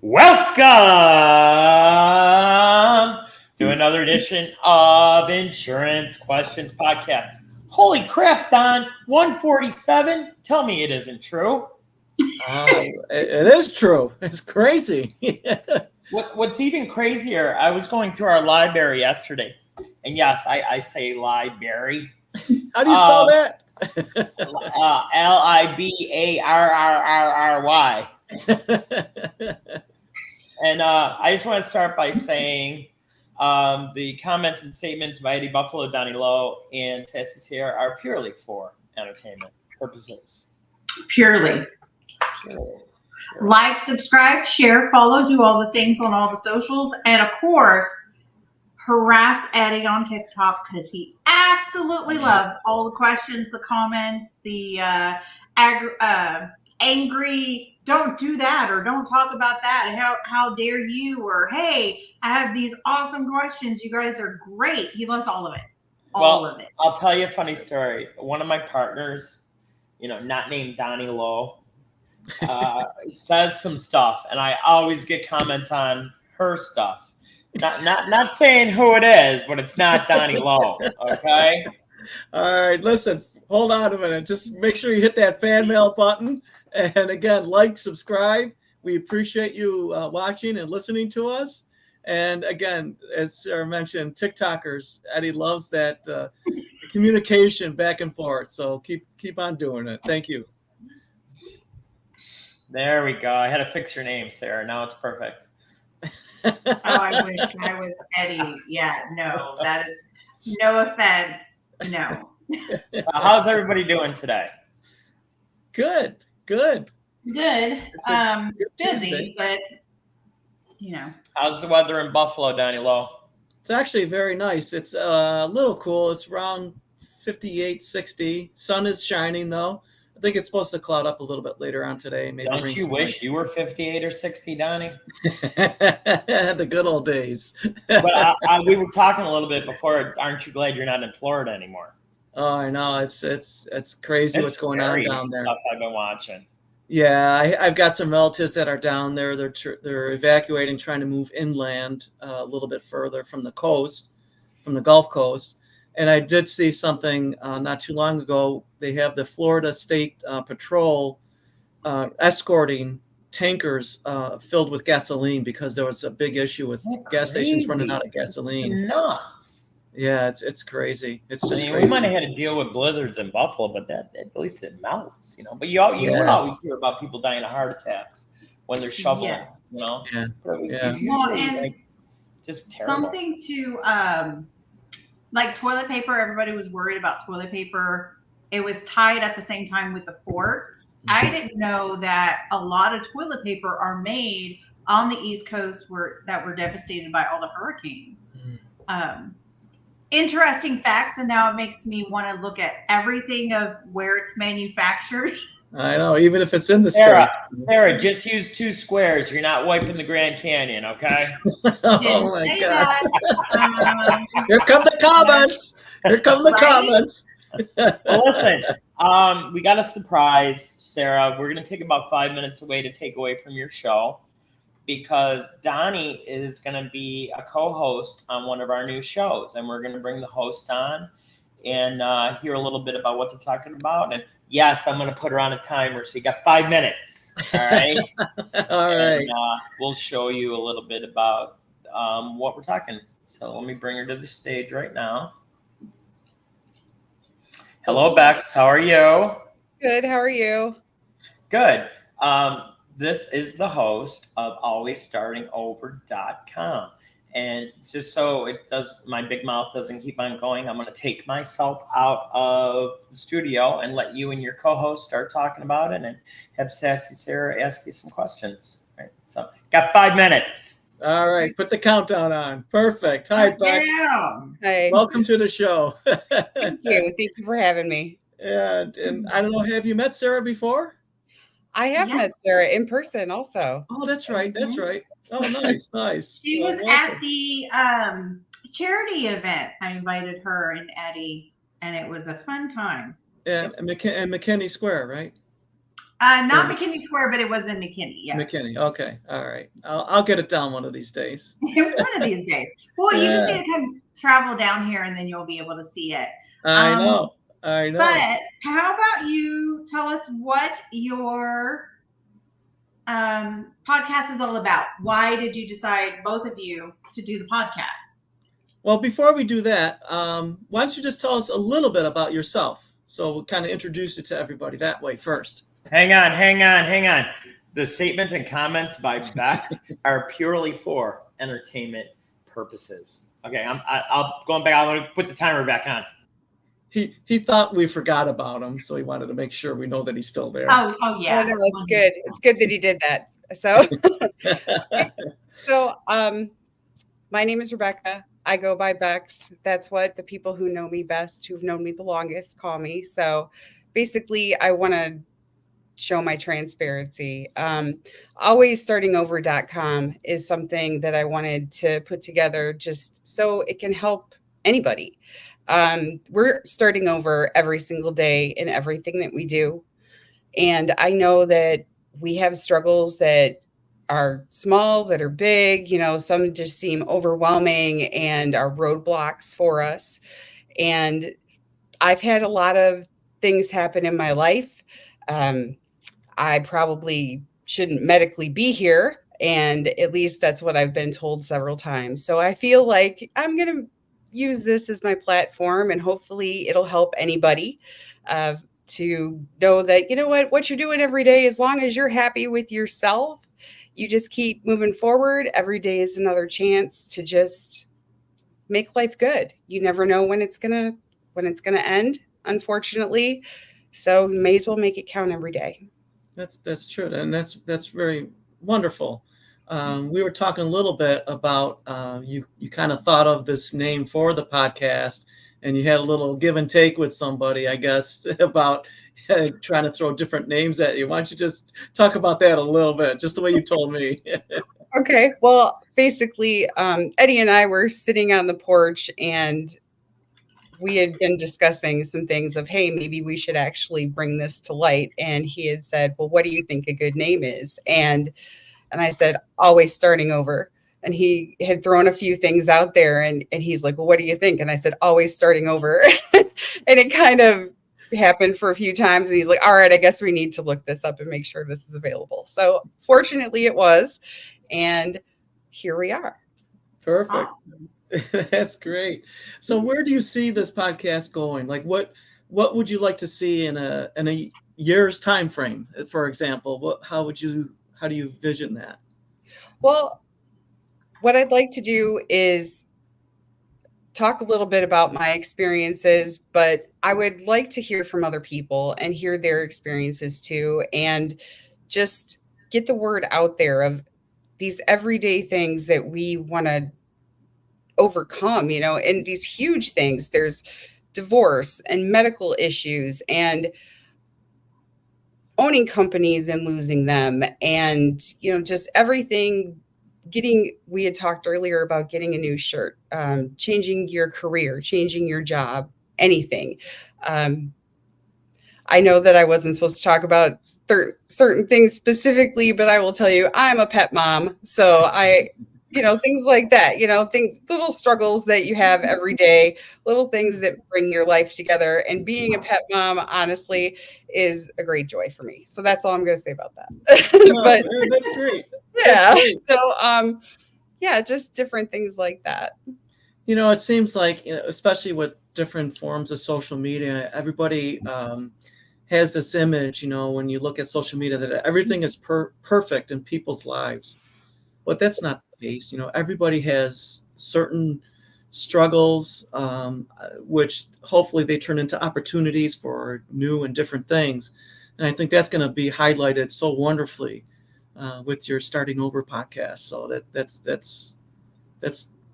Welcome to another edition of Insurance Questions Podcast. Holy crap, Don, 147? Tell me it isn't true. It is true. It's crazy. What's even crazier, I was going through our library yesterday, and yes, I say library. How do you spell that? Libarrrrry. And I just want to start by saying the comments and statements by Eddie Buffalo, Donnie Lowe, and Sassy Sarah are purely for entertainment purposes. Purely. Like, subscribe, share, follow, do all the things on all the socials, and of course, harass Eddie on TikTok because he absolutely loves all the questions, the comments, the angry, don't do that, or don't talk about that, and how dare you, or hey, I have these awesome questions. You guys are great. He loves all of it. All of it. I'll tell you a funny story. One of my partners, not named Donnie Lowe, says some stuff, and I always get comments on her stuff. Not saying who it is, but it's not Donnie Lowe. Okay. All right, listen. Hold on a minute. Just make sure you hit that fan mail button, and again, like, subscribe. We appreciate you watching and listening to us. And again, as Sarah mentioned, TikTokers. Eddie loves that communication back and forth. So keep on doing it. Thank you. There we go. I had to fix your name, Sarah. Now it's perfect. I wish I was Eddie. Yeah, no, that is no offense. No. How's everybody doing today? Good. Good. Busy, Tuesday. but How's the weather in Buffalo, Donnie Lowe? It's actually very nice. It's a little cool. It's around 58, 60. Sun is shining though. I think it's supposed to cloud up a little bit later on today. Maybe. Don't you wish you were 58 or 60, Donnie? The good old days. But we were talking a little bit before. Aren't you glad you're not in Florida anymore? Oh, I know. It's crazy what's going on down there. Stuff I've been watching. Yeah, I've got some relatives that are down there. They're evacuating, trying to move inland a little bit further from the coast, from the Gulf Coast. And I did see something not too long ago. They have the Florida State Patrol escorting tankers filled with gasoline because there was a big issue with gas stations running out of gasoline. Nuts. Yeah, it's crazy. It's just crazy. We might have had to deal with blizzards in Buffalo, but at least it melts, But you would always hear about people dying of heart attacks when they're shoveling, Yes. Yeah. Just terrible. Something to like toilet paper. Everybody was worried about toilet paper. It was tied at the same time with the ports. I didn't know that a lot of toilet paper are made on the East Coast that were devastated by all the hurricanes. Interesting facts, and now it makes me want to look at everything of where it's manufactured. I know, even if it's in the Sarah, States. Sarah, just use 2 squares. You're not wiping the Grand Canyon, okay? Oh my God! Here come the comments. Here come the comments. Well, listen, we got a surprise, Sarah. We're going to take about 5 minutes away to take away from your show because Donnie is going to be a co-host on one of our new shows, and we're going to bring the host on and hear a little bit about what they're talking about. And yes, I'm going to put her on a timer, so you got 5 minutes. All right. All right. And, we'll show you a little bit about what we're talking. So let me bring her to the stage right now. Hello, Bex. How are you? Good. How are you? Good. This is the host of alwaysstartingover.com. And just so my big mouth doesn't keep on going, I'm going to take myself out of the studio and let you and your co-host start talking about it and have Sassy Sarah ask you some questions. All right. So got 5 minutes. All right. Put the countdown on. Perfect. Hi, Bex. Hi. Welcome to the show. Thank you. Thank you for having me. And I don't know, have you met Sarah before? I have met Sarah in person also. Oh, that's right. That's right. Oh, nice. She was at the charity event. I invited her and Eddie, and it was a fun time. Yeah, and McKinney Square, right? Not McKinney Square, but it was in McKinney. Yes. McKinney. Okay. All right. I'll get it down one of these days. One of these days. Well, you just need to come travel down here, and then you'll be able to see it. I know. But how about you tell us what your podcast is all about? Why did you decide, both of you, to do the podcast? Well, before we do that, why don't you just tell us a little bit about yourself? So we'll kind of introduce it to everybody that way first. Hang on. The statements and comments by Bex are purely for entertainment purposes. Okay, I'll going back. I'm going to put the timer back on. He thought we forgot about him, so he wanted to make sure we know that he's still there. Oh yeah. Oh, no, it's good. It's good that he did that. So, my name is Rebecca. I go by Bex. That's what the people who know me best, who've known me the longest, call me. So, basically, I want to show my transparency. AlwaysStartingOver.com is something that I wanted to put together just so it can help anybody. We're starting over every single day in everything that we do. And I know that we have struggles that are small, that are big, some just seem overwhelming and are roadblocks for us. And I've had a lot of things happen in my life. I probably shouldn't medically be here. And at least that's what I've been told several times. So I feel like I'm going to use this as my platform, and hopefully it'll help anybody to know that, what you're doing every day, as long as you're happy with yourself, you just keep moving forward. Every day is another chance to just make life good. You never know when it's gonna end, unfortunately. So you may as well make it count every day. That's true, and that's very wonderful. We were talking a little bit about you kind of thought of this name for the podcast, and you had a little give and take with somebody, I guess, about trying to throw different names at you. Why don't you just talk about that a little bit, just the way you told me? Okay. Well, basically, Eddie and I were sitting on the porch, and we had been discussing some things of, hey, maybe we should actually bring this to light. And he had said, well, what do you think a good name is? And I said, Always Starting Over. And he had thrown a few things out there, and he's like, well, what do you think? And I said, Always Starting Over. And it kind of happened for a few times. And he's like, all right, I guess we need to look this up and make sure this is available. So fortunately it was. And here we are. Perfect. Awesome. That's great. So where do you see this podcast going? Like what would you like to see in a year's time frame, for example? How do you vision that? Well, what I'd like to do is talk a little bit about my experiences, but I would like to hear from other people and hear their experiences too, and just get the word out there of these everyday things that we want to overcome, and these huge things. There's divorce and medical issues and owning companies and losing them, and just everything. We had talked earlier about getting a new shirt, changing your career, changing your job, anything. I know that I wasn't supposed to talk about certain things specifically, but I will tell you, I'm a pet mom. So things like that, little struggles that you have every day, little things that bring your life together. And being a pet mom, honestly, is a great joy for me. So that's all I'm going to say about that. But that's great. Yeah. That's great. So, just different things like that. It seems like, especially with different forms of social media, everybody has this image, when you look at social media, that everything is perfect in people's lives. But that's not the case. Everybody has certain struggles, which hopefully they turn into opportunities for new and different things. And I think that's going to be highlighted so wonderfully with your Starting Over podcast. So that's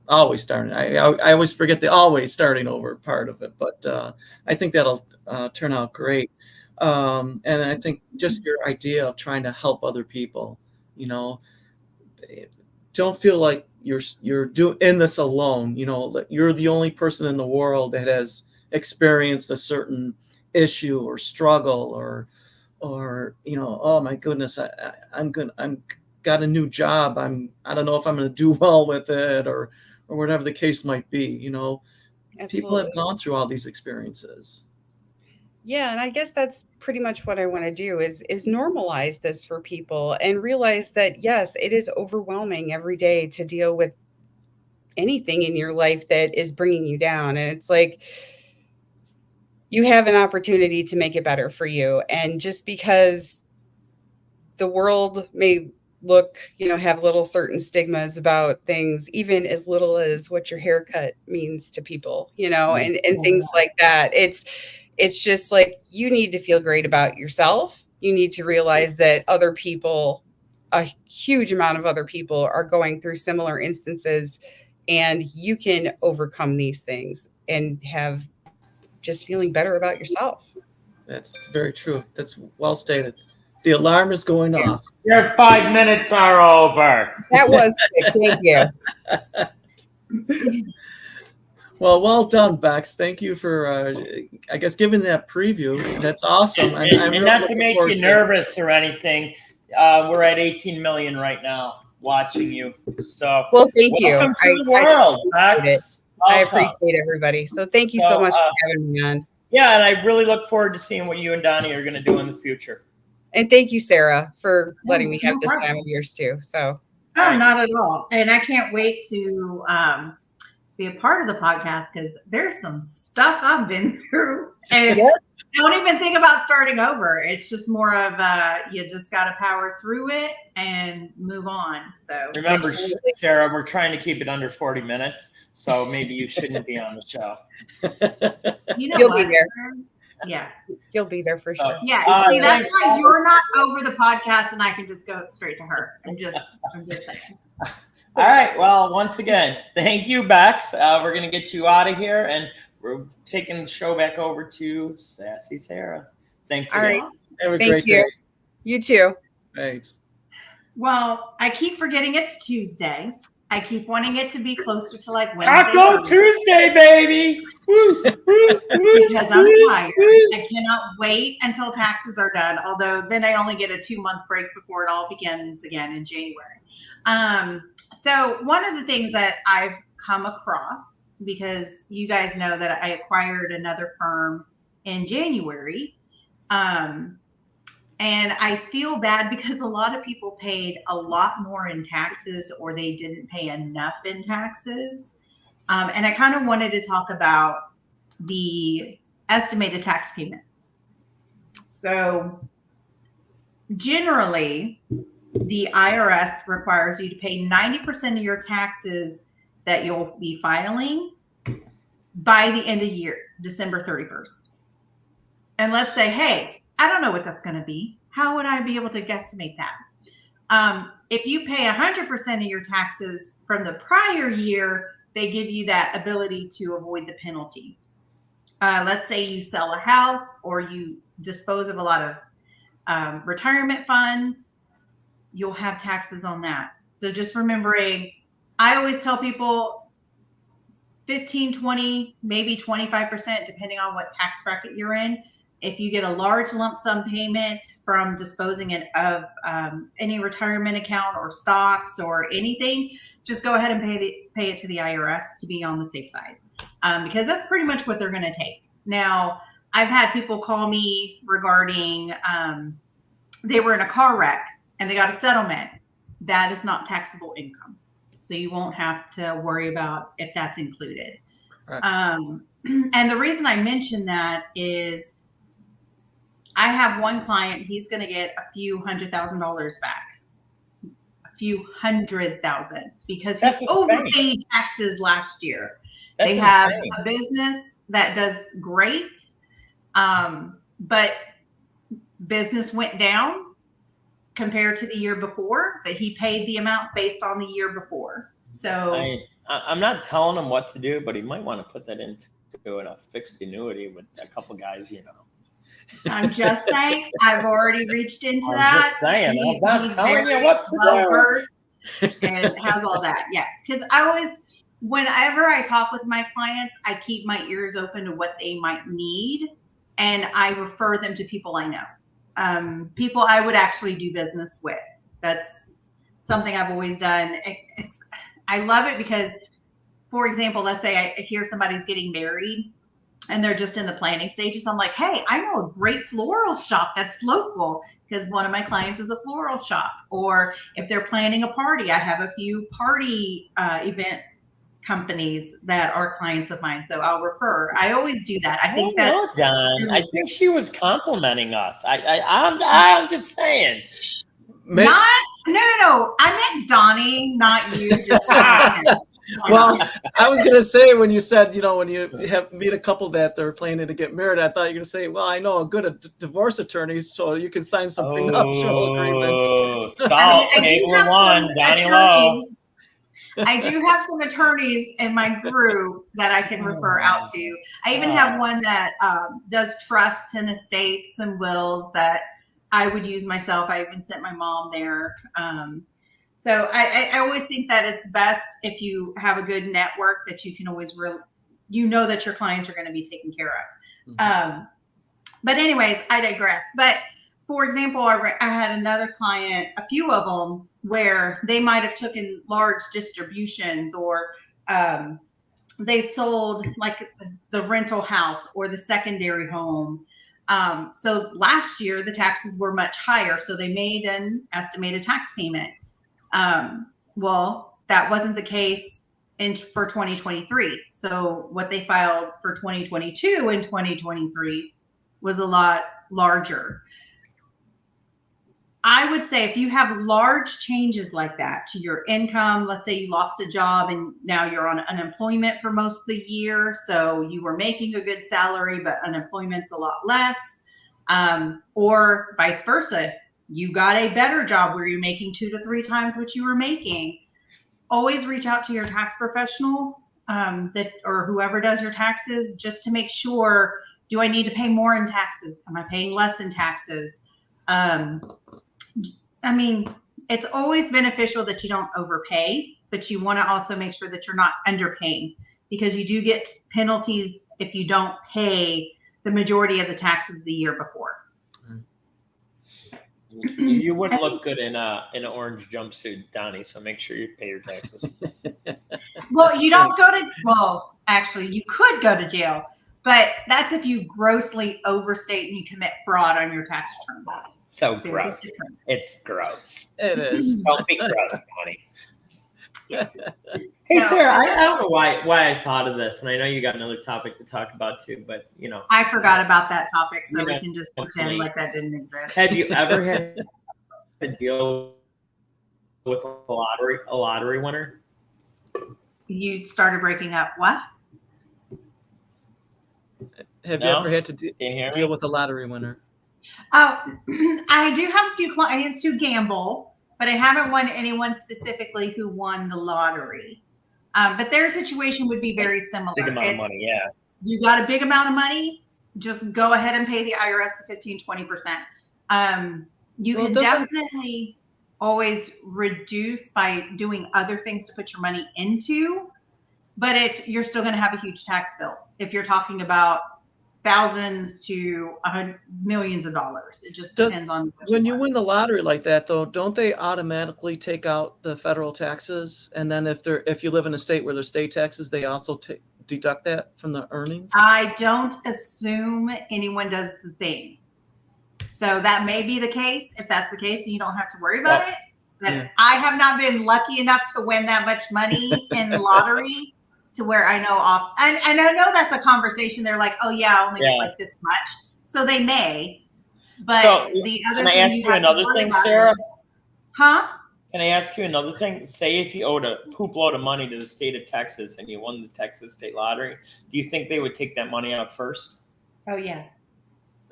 always starting. I always forget the always starting over part of it, but I think that'll turn out great. And I think just your idea of trying to help other people, don't feel like you're doing this alone. You're the only person in the world that has experienced a certain issue or struggle or, oh my goodness, I'm got a new job. I don't know if I'm going to do well with it, or whatever the case might be. People Absolutely. have gone through all these experiences. Yeah, and I guess that's pretty much what I want to do is normalize this for people and realize that yes, it is overwhelming every day to deal with anything in your life that is bringing you down, and it's like you have an opportunity to make it better for you. And just because the world may look, have little certain stigmas about things, even as little as what your haircut means to people, and things like that. It's just like you need to feel great about yourself. You need to realize that other people, a huge amount of other people are going through similar instances, and you can overcome these things and have just feeling better about yourself. That's very true. That's well stated. The alarm is going off. Your 5 minutes are over. That was quick. Thank you. Well done, Bex. Thank you for, I guess, giving that preview. That's awesome. I'm And really not to looking make forward you to it. nervous or anything, we're at 18 million right now watching you. So, Well, thank you. welcome to the world, Bex. I appreciate everybody. So thank you so much for having me on. Yeah, and I really look forward to seeing what you and Donnie are going to do in the future. And thank you, Sarah, for letting me have this time of yours too. So, not at all. And I can't wait to be a part of the podcast because there's some stuff I've been through, and don't even think about starting over. It's just more of you just got to power through it and move on. So remember, Sarah, we're trying to keep it under 40 minutes, so maybe you shouldn't be on the show. You'll be there. Yeah, you'll be there for sure. Yeah, see, that's why you're not over the podcast, and I can just go straight to her. I'm just saying. All right. Well, once again, thank you, Bex. We're going to get you out of here, and we're taking the show back over to Sassy Sarah. Thanks again. All right. Have a great day. You too. Thanks. Well, I keep forgetting it's Tuesday. I keep wanting it to be closer to like Wednesday. Taco Tuesday, baby! Because I'm tired. I cannot wait until taxes are done. Although then I only get a 2-month break before it all begins again in January. So one of the things that I've come across, because you guys know that I acquired another firm in January, and I feel bad because a lot of people paid a lot more in taxes, or they didn't pay enough in taxes. And I kind of wanted to talk about the estimated tax payments. So generally, the IRS requires you to pay 90% of your taxes that you'll be filing by the end of year, December 31st. And let's say, hey, I don't know what that's going to be. How would I be able to guesstimate that? If you pay 100% of your taxes from the prior year, they give you that ability to avoid the penalty. Let's say you sell a house or you dispose of a lot of retirement funds, you'll have taxes on that. So just remembering, I always tell people 15, 20, maybe 25%, depending on what tax bracket you're in. If you get a large lump sum payment from disposing of any retirement account or stocks or anything, just go ahead and pay it to the IRS to be on the safe side, because that's pretty much what they're going to take. Now, I've had people call me regarding they were in a car wreck and they got a settlement. That is not taxable income, so you won't have to worry about if that's included. Right. And the reason I mention that is, I have one client, he's going to get a few $100,000 back, a few $100,000, because he overpaid taxes last year. They have a business that does great, but business went down compared to the year before, but he paid the amount based on the year before. So I'm not telling him what to do, but he might want to put that into a fixed annuity with a couple guys, I'm just saying, I've already reached into that. Just saying, I'm not telling you what to do. And has all that, yes. Because whenever I talk with my clients, I keep my ears open to what they might need, and I refer them to people I know. people I would actually do business with. That's something I've always done. I love it because, for example, let's say I hear somebody's getting married and they're just in the planning stages. I'm like, hey, I know a great floral shop that's local because one of my clients is a floral shop. Or if they're planning a party, I have a few party event companies that are clients of mine, so I'll refer. I always do that. I think that's Don. I think she was complimenting us. I'm just saying. No. I meant Donnie, not you. Just well, I was going to say when you said, when you meet a couple that they're planning to get married, I thought you were going to say, well, I know a good divorce attorney, so you can sign some prenuptial agreements. Donnie Lowe. I do have some attorneys in my group that I can refer out to. I even have one that does trusts and estates and wills that I would use myself. I even sent my mom there. So I always think that it's best if you have a good network that you can always that your clients are going to be taken care of. Mm-hmm. But anyways, I digress. But for example, I had another client, a few of them, where they might have taken large distributions or they sold like the rental house or the secondary home. So last year, the taxes were much higher. So they made an estimated tax payment. Well, that wasn't the case for 2023. So what they filed for 2022 and 2023 was a lot larger. I would say if you have large changes like that to your income, let's say you lost a job and now you're on unemployment for most of the year. So you were making a good salary, but unemployment's a lot less, or vice versa. You got a better job where you're making 2 to 3 times what you were making. Always reach out to your tax professional or whoever does your taxes just to make sure, do I need to pay more in taxes? Am I paying less in taxes? I mean, it's always beneficial that you don't overpay, but you want to also make sure that you're not underpaying because you do get penalties if you don't pay the majority of the taxes the year before. You wouldn't look good in an orange jumpsuit, Donnie, so make sure you pay your taxes. Well, you don't go to, well, actually, you could go to jail, but that's if you grossly overstate and you commit fraud on your tax return. So gross. It's gross. It is. Don't be gross, Donnie. Hey, Sarah, I don't know why I thought of this, and I know you got another topic to talk about too, but I forgot about that topic, so we can just pretend like that didn't exist. Have you ever had a deal with a lottery winner? You started breaking up. What? Have you ever had to deal with a lottery winner? Oh, I do have a few clients who gamble, but I haven't won anyone specifically who won the lottery. But their situation would be very similar. Big amount of money, yeah. You got a big amount of money, just go ahead and pay the IRS the 15-20%. You can definitely always reduce by doing other things to put your money into, but you're still going to have a huge tax bill if you're talking about thousands to millions of dollars. It just depends on when you win the lottery like that, though. Don't they automatically take out the federal taxes? And then if you live in a state where there's state taxes, they also deduct that from the earnings? I don't assume anyone does the thing. So that may be the case. If that's the case, then you don't have to worry about it. But yeah. I have not been lucky enough to win that much money in the lottery to where I know off. And I know that's a conversation. They're like, oh, yeah, I only get like this much. So they may. But the other thing. Can I ask you another thing, Sarah? Huh? Can I ask you another thing? Say if you owed a poop load of money to the state of Texas and you won the Texas state lottery, do you think they would take that money out first? Oh, yeah.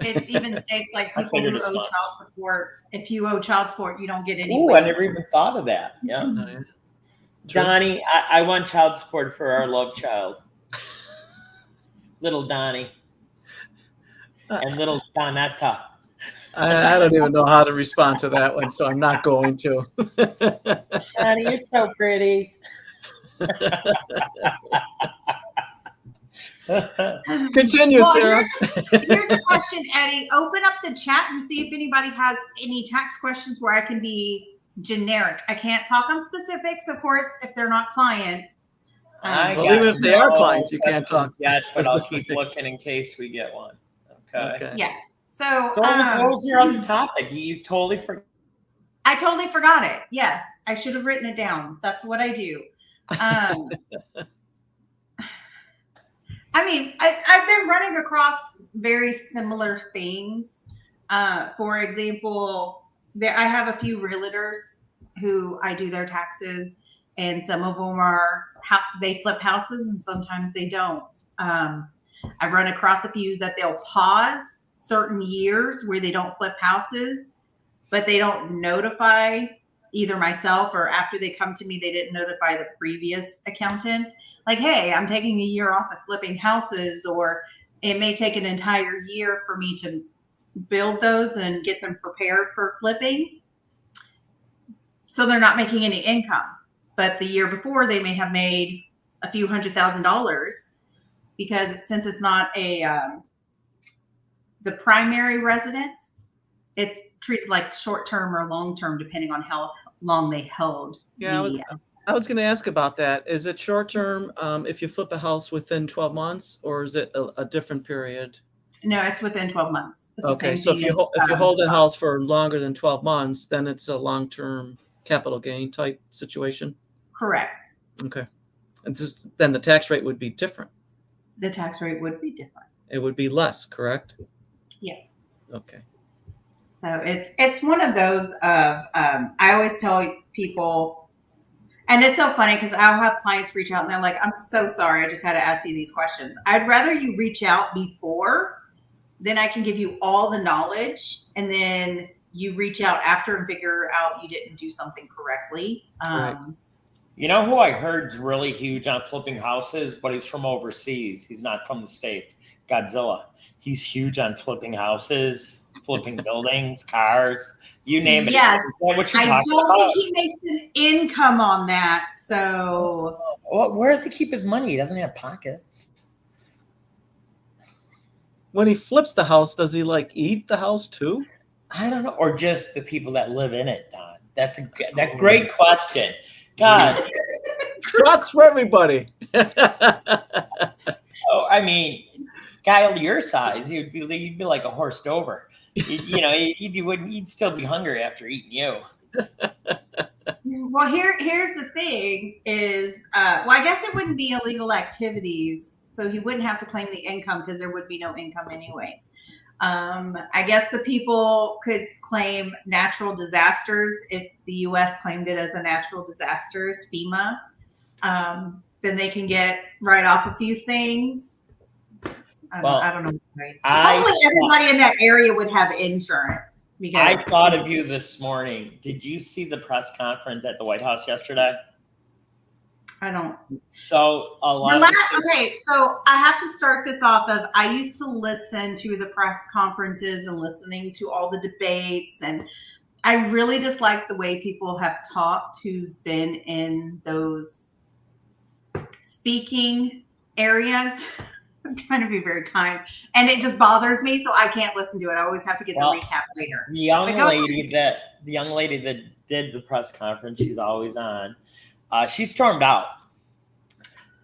It even states like people who owe child support. If you owe child support, you don't get any. Ooh, I never even thought of that. Yeah. Mm-hmm. Donnie, I want child support for our love child. Little Donnie. And little Donetta. I don't even know how to respond to that one, so I'm not going to. Donnie, you're so pretty. Continue, Well, Sarah. here's a question, Eddie. Open up the chat and see if anybody has any tax questions where I can be generic. I can't talk on specifics, of course, if they're not clients. Well, even if they are clients, you can't talk. Yes, but I'll keep specifics. looking in case we get one. Okay. Okay. Yeah. So, So what was your other topic? You totally forgot. I totally forgot it. Yes, I should have written it down. That's what I do. I mean, I've been running across very similar things. For example, I have a few realtors who I do their taxes, and some of them they flip houses and sometimes they don't. I run across a few that they'll pause certain years where they don't flip houses, but they don't notify either myself, or after they come to me, they didn't notify the previous accountant. Like, hey, I'm taking a year off of flipping houses, or it may take an entire year for me to build those and get them prepared for flipping. So they're not making any income. But the year before, they may have made a few $100,000, because since it's not the primary residence, it's treated like short-term or long-term, depending on how long they held. Yeah, I was going to ask about that. Is it short-term if you flip a house within 12 months, or is it a different period? No, it's within 12 months. It's okay, so if you hold a house for longer than 12 months, then it's a long-term capital gain type situation? Correct. Okay. And then the tax rate would be different. The tax rate would be different. It would be less, correct? Yes. Okay. So it's one of those of I always tell people, and it's so funny because I'll have clients reach out and they're like, I'm so sorry, I just had to ask you these questions. I'd rather you reach out before, then I can give you all the knowledge, and then you reach out after and figure out you didn't do something correctly. Right. You know who I heard is really huge on flipping houses, but he's from overseas. He's not from the States. Godzilla. He's huge on flipping houses, flipping buildings, cars, you name it. Yes. Is that what you're I talking don't about? think he makes an income on that. So Well, where does he keep his money? He doesn't have pockets. When he flips the house, does he like eat the house too? I don't know. Or just the people that live in it, Don. That's a great question. God. Shots for everybody. Oh, I mean, guy of your size, you'd be like a horse over. You'd still be hungry after eating you. well, here's the thing is, I guess it wouldn't be illegal activities, so he wouldn't have to claim the income because there would be no income anyways. I guess the people could claim natural disasters if the U.S. claimed it as a natural disasters, FEMA. Then they can get right off a few things. I don't know what to say. Hopefully everybody in that area would have insurance. Because I thought of you this morning. Did you see the press conference at the White House yesterday? I don't. So okay, so I have to start this off of, I used to listen to the press conferences and listening to all the debates, and I really dislike the way people have talked who've been in those speaking areas. I'm trying to be very kind, and it just bothers me, so I can't listen to it. I always have to get the recap later. The young lady that did the press conference, she's always on. She stormed out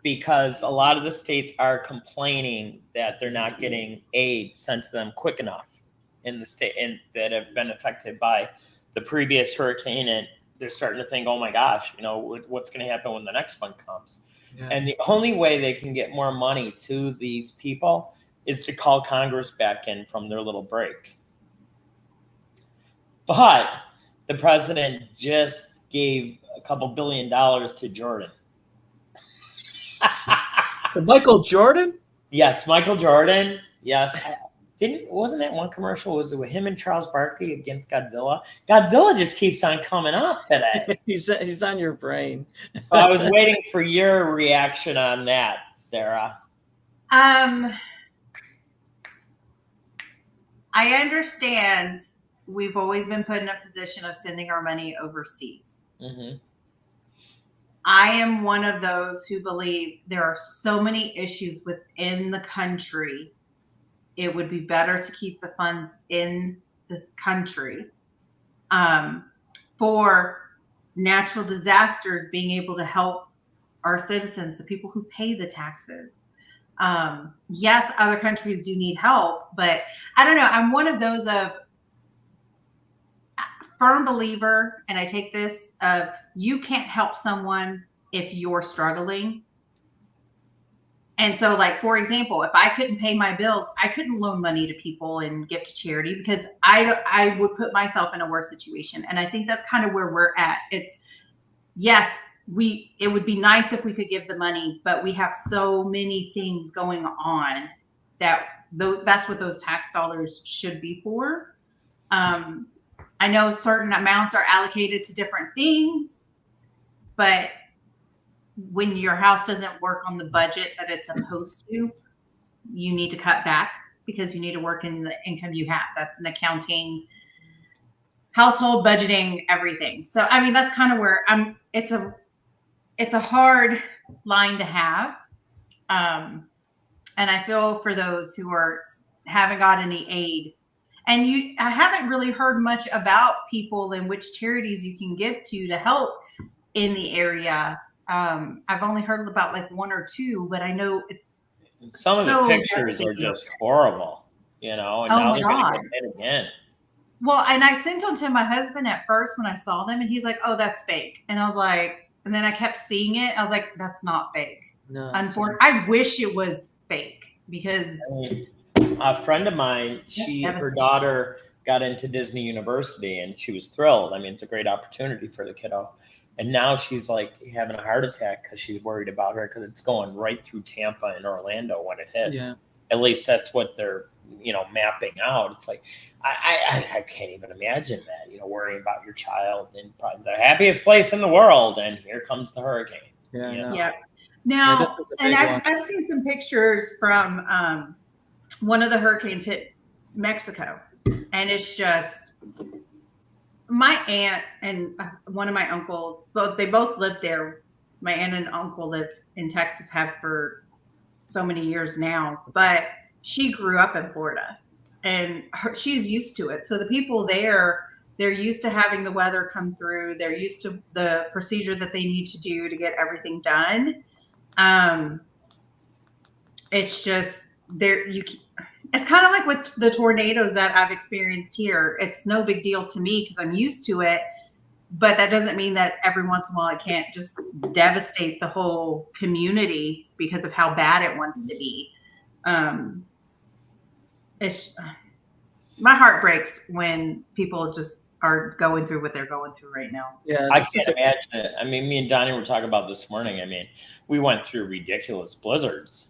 because a lot of the states are complaining that they're not getting aid sent to them quick enough in the state and that have been affected by the previous hurricane, and they're starting to think, oh my gosh, what's going to happen when the next one comes? Yeah. And the only way they can get more money to these people is to call Congress back in from their little break. But the president just gave a couple $2 billion to Jordan. To Michael Jordan? Yes, Michael Jordan. Yes. Wasn't that one commercial? Was it with him and Charles Barkley against Godzilla? Godzilla just keeps on coming up today. He's on your brain. So I was waiting for your reaction on that, Sarah. I understand we've always been put in a position of sending our money overseas. Mm-hmm. I am one of those who believe there are so many issues within the country. It would be better to keep the funds in the country for natural disasters, being able to help our citizens, the people who pay the taxes. Yes, other countries do need help, but I don't know. I'm one of those of firm believer, and I take this of you can't help someone if you're struggling. And so, like, for example, if I couldn't pay my bills, I couldn't loan money to people and give to charity because I would put myself in a worse situation. And I think that's kind of where we're at. It's, yes, it would be nice if we could give the money, but we have so many things going on that that's what those tax dollars should be for. I know certain amounts are allocated to different things, but when your house doesn't work on the budget that it's supposed to, you need to cut back because you need to work in the income you have. That's an accounting, household budgeting, everything. So, I mean, that's kind of where it's a hard line to have. And I feel for those who haven't got any aid. And I haven't really heard much about people and which charities you can give to help in the area. I've only heard about like one or two, but I know it's some of the pictures are just horrible, and now they're going to get it again. Well, and I sent them to my husband at first when I saw them, and he's like, "Oh, that's fake," and I was like, and then I kept seeing it. I was like, "That's not fake." No, unfortunately, I wish it was fake because. A friend of mine, her daughter got into Disney University and she was thrilled. I mean, it's a great opportunity for the kiddo. And now she's like having a heart attack because she's worried about her because it's going right through Tampa and Orlando when it hits. Yeah. At least that's what they're, mapping out. It's like, I can't even imagine that, worrying about your child in probably the happiest place in the world. And here comes the hurricane. Yeah. Yeah. Now, and I've seen some pictures from, one of the hurricanes hit Mexico, and it's just my aunt and one of my uncles, they both lived there. My aunt and uncle live in Texas, have for so many years now, but she grew up in Florida and she's used to it. So the people there, they're used to having the weather come through. They're used to the procedure that they need to do to get everything done. It's just it's kind of like with the tornadoes that I've experienced here. It's no big deal to me because I'm used to it, but that doesn't mean that every once in a while I can't just devastate the whole community because of how bad it wants to be. My heart breaks when people just are going through what they're going through right now. Yeah, I can't imagine it. I mean, me and Donnie were talking about this morning. I mean, we went through ridiculous blizzards,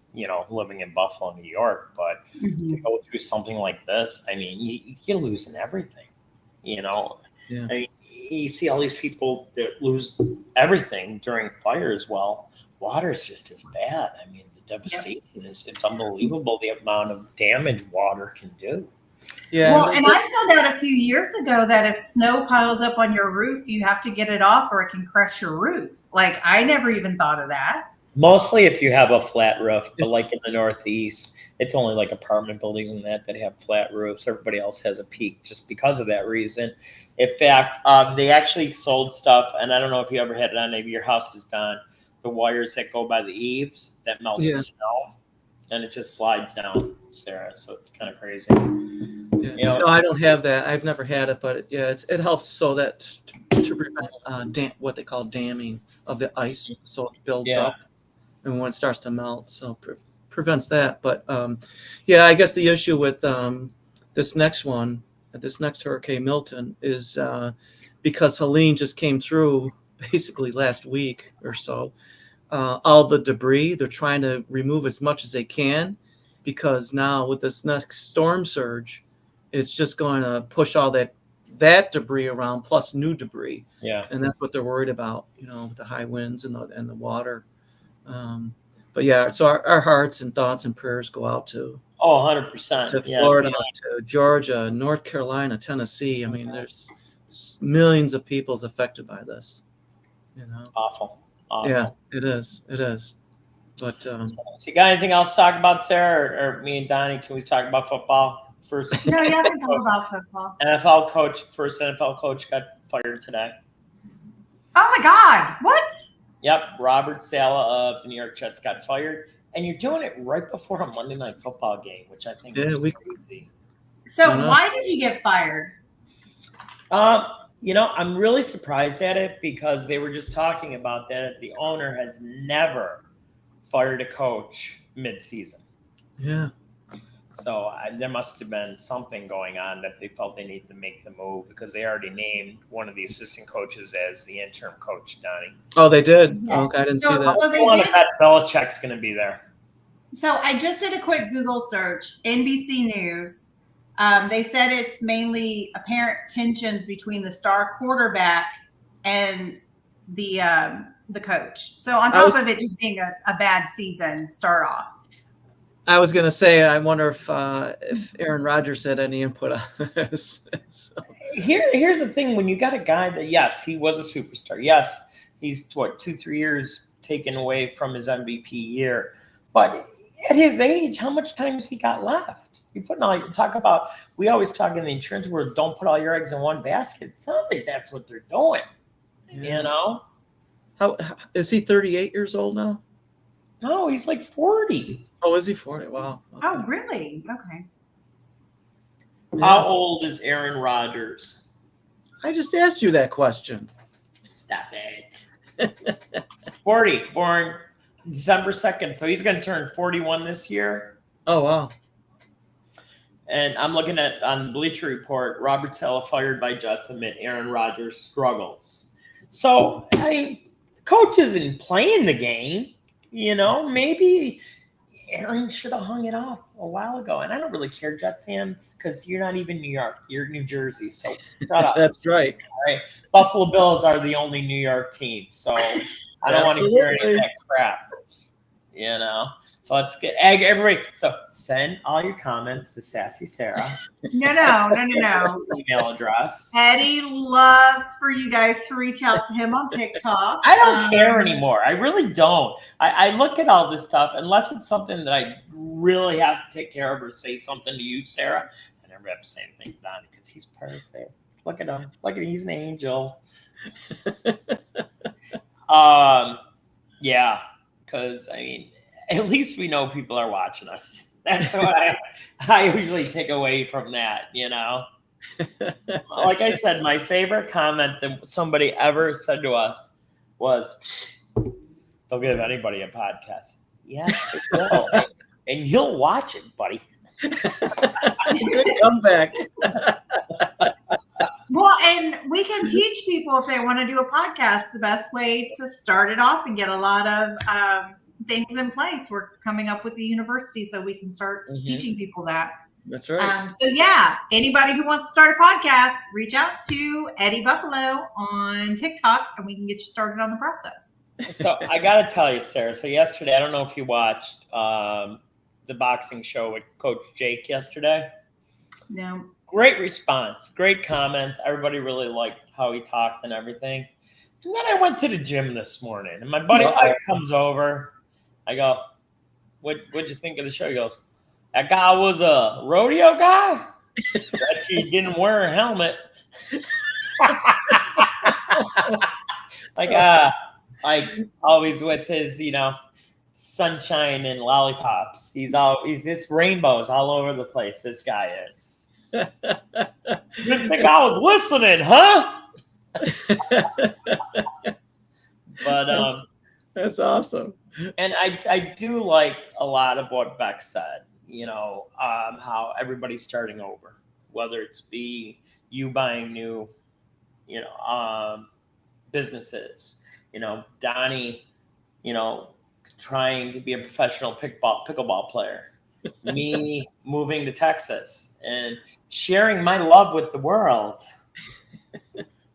living in Buffalo, New York, but to go through something like this, I mean, you're losing everything, Yeah. I mean, you see all these people that lose everything during fires. Well, water is just as bad. I mean, the devastation it's unbelievable the amount of damage water can do. Yeah. Well, and I found out a few years ago that if snow piles up on your roof, you have to get it off or it can crush your roof. Like, I never even thought of that. Mostly if you have a flat roof, but like in the Northeast, it's only like apartment buildings and that have flat roofs. Everybody else has a peak just because of that reason. In fact, they actually sold stuff, and I don't know if you ever had it on, maybe your house is gone, the wires that go by the eaves that melt the snow. And it just slides down, Sarah. So it's kind of crazy. Yeah. No, I don't have that. I've never had it, but it helps so that to prevent what they call damming of the ice, so it builds up, and when it starts to melt, so prevents that. But I guess the issue with this next Hurricane Milton is because Helene just came through basically last week or so. All the debris, they're trying to remove as much as they can, because now with this next storm surge, it's just going to push all that debris around plus new debris. Yeah, and that's what they're worried about, with the high winds and the water. So our hearts and thoughts and prayers go out to 100% to Florida, to Georgia, North Carolina, Tennessee. I mean, there's millions of people affected by this. Awful. Awful. Yeah, it is. It is. But So you got anything else to talk about, Sarah, or me and Donnie? Can we talk about football first? No, y'all can talk about football. First NFL coach got fired today. Oh my God! What? Yep, Robert Saleh of the New York Jets got fired, and you're doing it right before a Monday Night Football game, which I think is crazy. So I know. why did he get fired? I'm really surprised at it because they were just talking about that. The owner has never fired a coach mid-season. Yeah. So there must have been something going on that they felt they needed to make the move because they already named one of the assistant coaches as the interim coach, Donnie. Oh, they did? Yes. Okay, I didn't see that. So I want to bet Belichick's going to be there. So I just did a quick Google search. NBC News. They said it's mainly apparent tensions between the star quarterback and the coach. So on top of it just being a bad season start off. I was going to say, I wonder if Aaron Rodgers had any input on this. So. Here's the thing. When you got a guy that, yes, he was a superstar. Yes, he's, 2-3 years taken away from his MVP year. But at his age, how much time has he got left? We always talk in the insurance world, don't put all your eggs in one basket. It sounds like that's what they're doing, How is he 38 years old now? No, he's like 40. Oh, is he 40? Wow. Okay. Oh, really? Okay. Yeah. How old is Aaron Rodgers? I just asked you that question. Stop it. 40, born December 2nd. So he's going to turn 41 this year. Oh, wow. And I'm looking at on Bleacher Report, Robert Saleh fired by Jets amid Aaron Rodgers struggles. So, coach isn't playing the game. Maybe Aaron should have hung it up a while ago. And I don't really care, Jet fans, because you're not even New York. You're New Jersey. So shut up. That's right. All right. Buffalo Bills are the only New York team. So I don't want to hear any of that crap. So let's get everybody. So send all your comments to Sassy Sarah. No. Email address. Eddie loves for you guys to reach out to him on TikTok. I don't care anymore. I really don't. I look at all this stuff, unless it's something that I really have to take care of or say something to you, Sarah. I never have to say anything to Donnie because he's perfect. Look at him. He's an angel. Yeah, because at least we know people are watching us. That's what I usually take away from that, Like I said, my favorite comment that somebody ever said to us was, "They'll give anybody a podcast." Yes, they will. And you'll watch it, buddy. Good comeback. Well, and we can teach people if they want to do a podcast, the best way to start it off and get a lot of things in place. We're coming up with the university so we can start teaching people that. That's right. So yeah, anybody who wants to start a podcast, reach out to Eddie Buffalo on TikTok and we can get you started on the process. So I got to tell you, Sarah. So yesterday, I don't know if you watched the boxing show with Coach Jake yesterday. No. Great response, great comments. Everybody really liked how he talked and everything. And then I went to the gym this morning, and my buddy comes over. I go, what'd you think of the show? He goes, that guy was a rodeo guy? That he didn't wear a helmet. Like always with his, sunshine and lollipops. He's just rainbows all over the place. This guy is. Didn't think I was listening, huh? But that's awesome. And I do like a lot of what Beck said. How everybody's starting over, whether it's you buying new, businesses. Donnie, trying to be a professional pickleball player. Me moving to Texas and sharing my love with the world.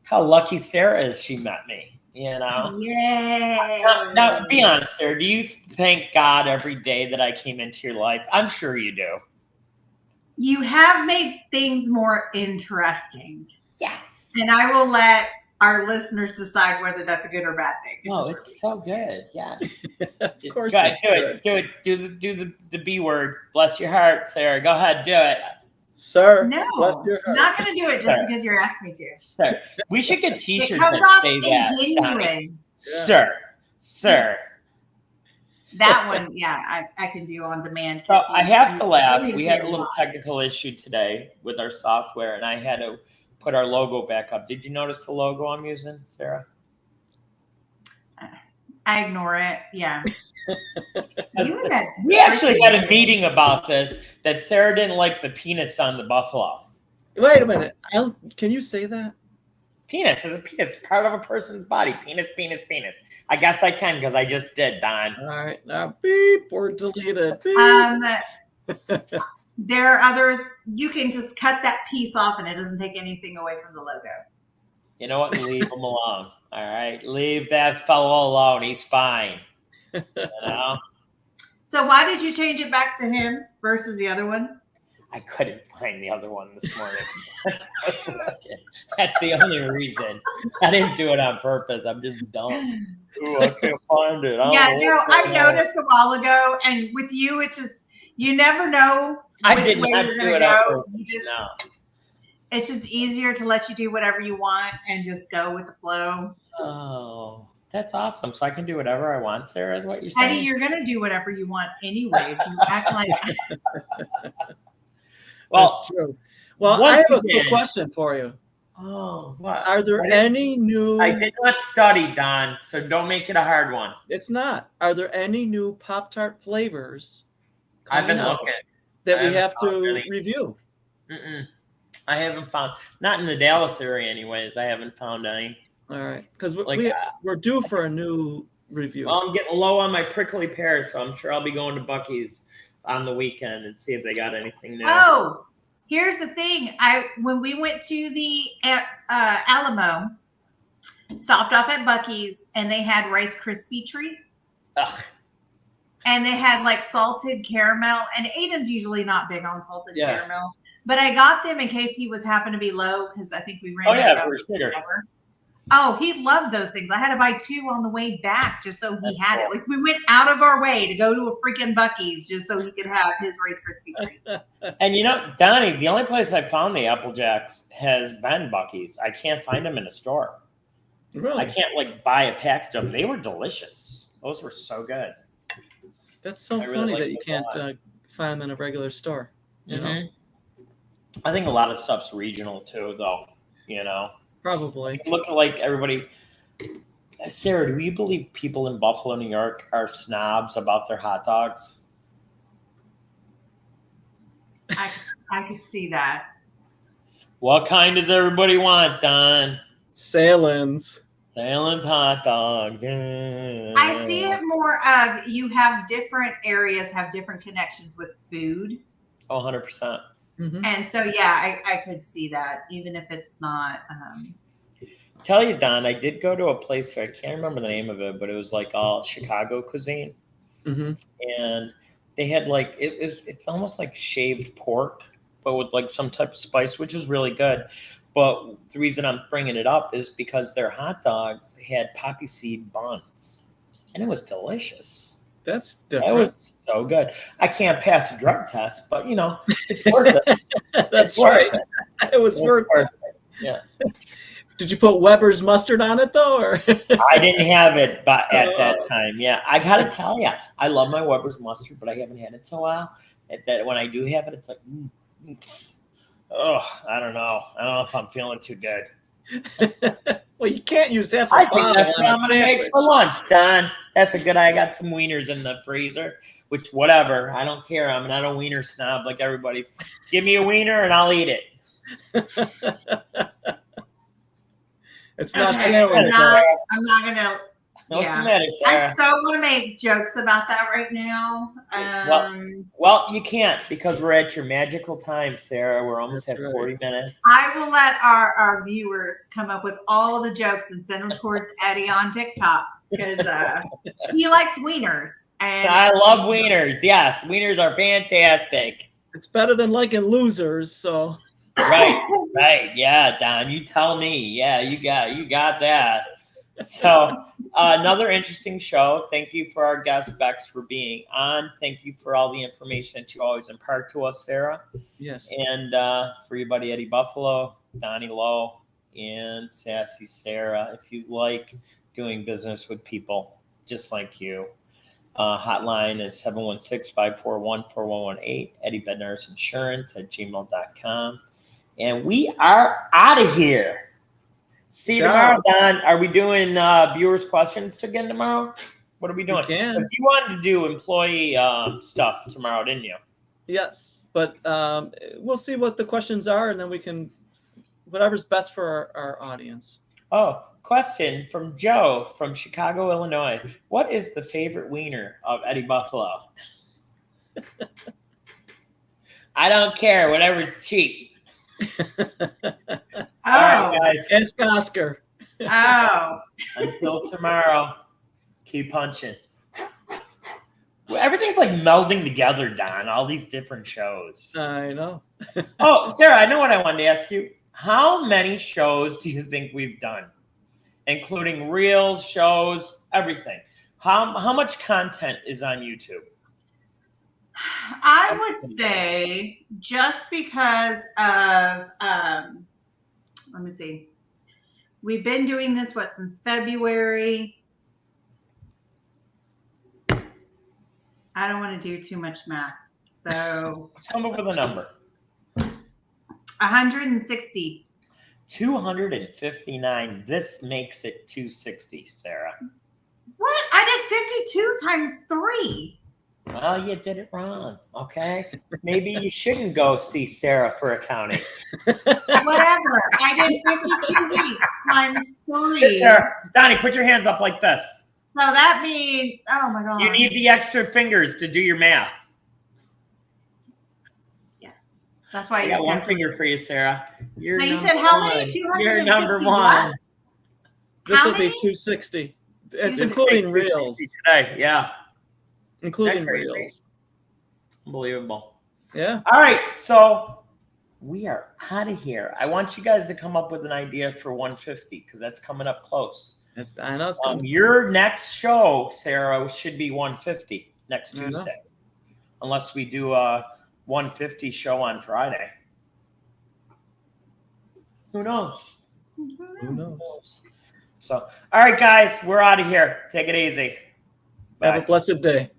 How lucky Sarah is she met me, Yay. Now, be honest, Sarah, do you thank God every day that I came into your life? I'm sure you do. You have made things more interesting. Yes. And I will let our listeners decide whether that's a good or bad thing. No, it's so good. Yes. Of course, Go ahead, it's do good. it. Do it. Do the B word. Bless your heart, Sarah. Go ahead, do it. Sir, No, bless your I'm heart. not going to do it just because you're asking me to. Sir. We should get It T-shirts comes that off say that. Donnie. ingenuine. Sir. Sir. That one, yeah, I can do on demand. So I have to laugh. You We say had a a little lot. technical issue today with our software, and I had to put our logo back up. Did you notice the logo I'm using, Sarah? I ignore it. Yeah. You and that We actually freaking- had a meeting about this, that Sarah didn't like the penis on the buffalo. Wait a minute. Can you say that? Penis is a penis, part of a person's body. Penis, penis, penis. I guess I can because I just did, Don. All right, now beep or delete it. Beep. There are other. You can just cut that piece off, and it doesn't take anything away from the logo. You know what? Leave him alone. All right, leave that fellow alone. He's fine. You know. So why did you change it back to him versus the other one? I couldn't find the other one this morning. That's the only reason. I didn't do it on purpose. I'm just dumb. Ooh, I can't find it. Yeah, no, I noticed a while ago, and with you, it's just you never know. I which did way not you're do gonna it on go. purpose. You just, No. It's just easier to let you do whatever you want and just go with the flow. Oh, that's awesome. So I can do whatever I want, Sarah, is what you're saying? Eddie, you're gonna do whatever you want anyways. You act like Well, That's true. Well, once I have a again- quick question for you. oh, what? Are there any new? I did not study, Don, so don't make it a hard one. It's not. Are there any new Pop-Tart flavors I've been coming out looking. that I we haven't have found to any. review? Mm-mm. I haven't found, not in the Dallas area anyways, I haven't found any. All right, because Like, we're due for a new review. well, I'm getting low on my prickly pears, so I'm sure I'll be going to Buc-ee's on the weekend and see if they got anything new. oh, here's the thing. When we went to the Alamo, stopped off at Buc-ee's, and they had Rice Krispie treats. Ugh. And they had like salted caramel, and Aiden's usually not big on salted Yeah. caramel, but I got them in case he was happened to be low because I think we ran. Oh, out yeah, of for those sure. whatever. Oh, he loved those things. I had to buy 2 on the way back just so he That's had cool. it. Like we went out of our way to go to a freaking Buc-ee's just so he could have his Rice Krispie treats. And you know, Donnie, the only place I found the Apple Jacks has been Buc-ee's. I can't find them in a store. Really? I can't like buy a package of them. They were delicious. Those were so good. That's so I really funny like that you those a can't lot. find them in a regular store. You know, Mhm. I think a lot of stuff's regional too, though. You know, probably. look like everybody. Sarah, do you believe people in Buffalo, New York, are snobs about their hot dogs? I could see that. What kind does everybody want, Don? Salins. Salem hot dog. I see it more of you have different areas have different connections with food. Oh, 100%. Mhm. And so, yeah, I could see that, even if it's not. Tell you, Don, I did go to a place, I can't remember the name of it, but it was like all Chicago cuisine. Mhm. And they had like, it's almost like shaved pork, but with like some type of spice, which is really good. But the reason I'm bringing it up is because their hot dogs had poppy seed buns, and it was delicious. That's It different. was so good. I can't pass a drug test, but you know, it's worth it. That's It's worth right. it. It was It's worth it. Yeah. Did you put Weber's mustard on it though, or? I didn't have it but at that time. Yeah. I got to tell you, I love my Weber's mustard, but I haven't had it in a while. That when I do have it, it's like, oh, I don't know. I don't know if I'm feeling too good. Well, you can't use that for I a think bottle that's what on a I'm going to make sandwich. for lunch, Don. That's a good. I got some wieners in the freezer, which whatever. I don't care. I'm not a wiener snob like everybody's. Give me a wiener and I'll eat it. It's not Okay, Salins, though. I'm not gonna. What's Yeah. the matter, Sarah? I so want to make jokes about that right now. Well, you can't because we're at your magical time, Sarah. We're almost That's at right. 40 minutes. I will let our viewers come up with all the jokes and send them towards Eddie on TikTok because he likes wieners. And I love wieners. Yes, wieners are fantastic. It's better than liking losers, so Right. Yeah, Don, you tell me. Yeah, you got that. So another interesting show. Thank you for our guest Bex for being on. Thank you for all the information that you always impart to us, Sarah. Yes. And for your buddy Eddie Buffalo, Donnie Lowe, and Sassy Sarah, if you like doing business with people just like you, hotline is 716-541-4118, Eddie Bednar's Insurance at gmail.com. And we are out of here. See you tomorrow, Don. Are we doing viewers' questions again tomorrow? What are we doing? We can. Because you wanted to do employee stuff tomorrow, didn't you? Yes, but we'll see what the questions are, and then we can, whatever's best for our audience. Oh, question from Joe from Chicago, Illinois. What is the favorite wiener of Eddie Buffalo? I don't care. Whatever's cheap. All right, guys. Ask Oscar. Oh. Until tomorrow, keep punching. Well, everything's like melding together, Don. All these different shows. I know. Oh, Sarah, I know what I wanted to ask you. How many shows do you think we've done, including reels, shows, everything? How much content is on YouTube? I would say just because of, let me see. We've been doing this, since February. I don't want to do too much math. So come up with a number. 160. 259. This makes it 260, Sarah. What? I did 52 times 3. Well, you did it wrong, okay? Maybe you shouldn't go see Sarah for accounting. Whatever. I did 52 weeks times 3. Sarah, Donnie, put your hands up like this. So that means, oh my God. You need the extra fingers to do your math. Yes. That's why I got one finger for you, Sarah. You said how many? 250 You're number one. What? This will be 260. It's including reels. Today, yeah. Including reels. Unbelievable. Yeah. All right, so we are out of here. I want you guys to come up with an idea for 150 because that's coming up close. I know it's coming. Your next show, Sarah, should be 150 next Tuesday, unless we do a 150 show on Friday. Who knows? Who knows? So, all right, guys, we're out of here. Take it easy. Bye. Have a blessed day.